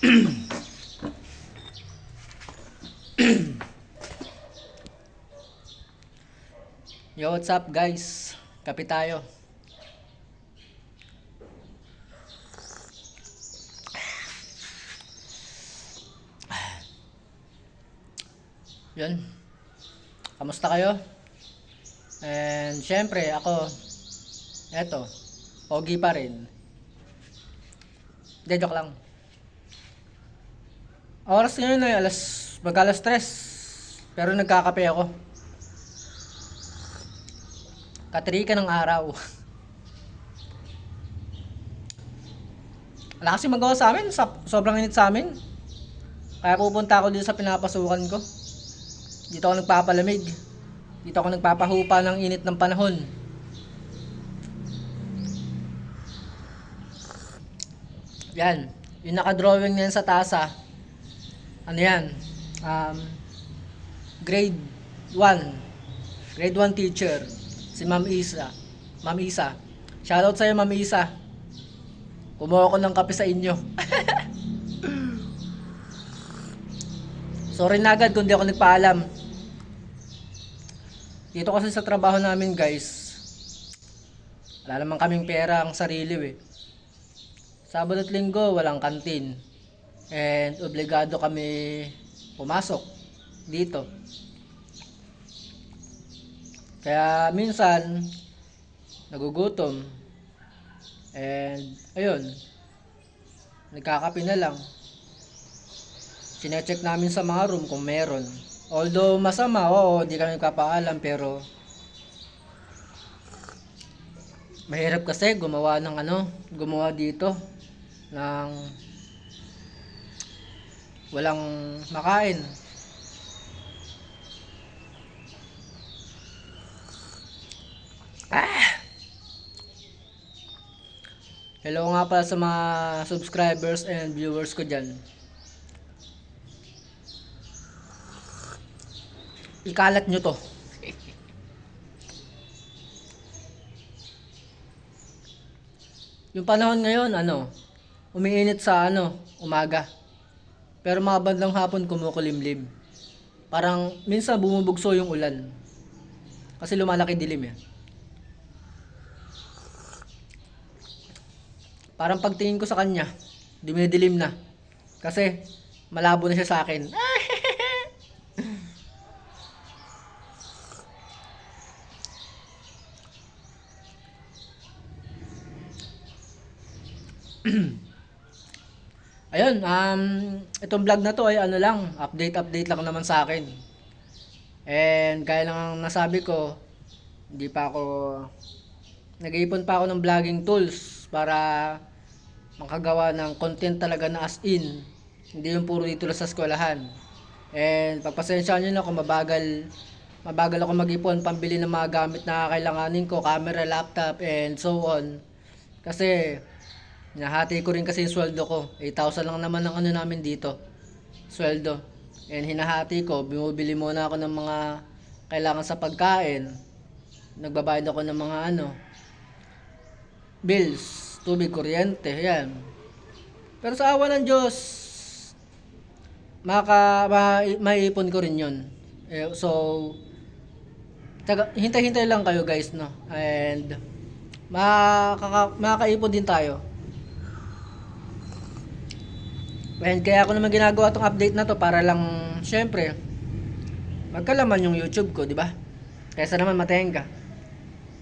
Yo, what's up guys? Kape tayo. Yun. Kamusta kayo? And syempre ako, eto, pogi pa rin. Hindi, joke lang. Oras ngayon ay mag-alas 3. Pero nagkakape ako. Katrika ng araw. Wala kasi magawa sa amin. Sobrang init sa amin. Kaya pupunta ako dito sa pinapasukan ko. Dito ako nagpapalamig. Dito ako nagpapahupa ng init ng panahon. Yan. Yung nakadrawing niyan sa tasa. Ano yan? Grade 1. Grade 1 teacher. Si Ma'am Isa. Ma'am Isa. Shoutout sa'yo, Ma'am Isa. Kumuha ko ng kape sa inyo. Sorry na agad kung di ako nagpaalam. Dito kasi sa trabaho namin guys, wala naman kaming pera ang sarili eh. Sabado at Linggo walang kantin. And obligado kami pumasok dito. Kaya minsan nagugutom. And ayun, nagkakape na lang. Sinecheck namin sa mga room kung meron. Although masama, oo, di kami nagpapaalam, pero mahirap kasi gumawa dito ng walang makain. Hello nga pala sa mga subscribers and viewers ko dyan. Ikalat nyo to. Yung panahon ngayon, umiinit sa umaga. Pero mga bandang hapon kumukulimlim. Parang minsan bumubugso yung ulan. Kasi lumalaki dilim eh. Parang pagtingin ko sa kanya, dumidilim na. Kasi malabo na siya sa akin. Ayun, itong vlog na to ay update lang naman sa akin. And gaya lang ang nasabi ko, nag-iipon pa ako ng vlogging tools para makagawa ng content talaga na as in. Hindi yung puro dito lang sa eskwelahan. And pagpasensyaan nyo na kung mabagal ako mag-ipon pambili ng mga gamit na kailanganin ko, camera, laptop, and so on. Kasi hinahati ko rin kasi yung sweldo ko. 8,000 lang naman ang namin dito. Sweldo. And hinahati ko, bumibili muna ako ng mga kailangan sa pagkain. Nagbabayad ako ng mga bills, tubig, kuryente, yan. Pero sa awa ng Diyos, maiipon ko rin yun. So, hintay-hintay lang kayo guys, no? And makakaipon din tayo. And kaya ako naman ginagawa tong update na to para lang, syempre, magkalaman yung YouTube ko, di ba? Kaysa naman matenga.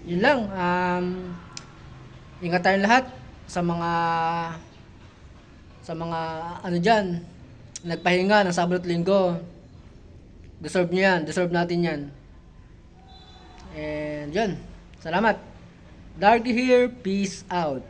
Yun lang. Ingat tayong lahat sa mga dyan, nagpahinga ng Sabado at Linggo. Deserve nyo yan. Deserve natin yan. And yun. Salamat. Darky here. Peace out.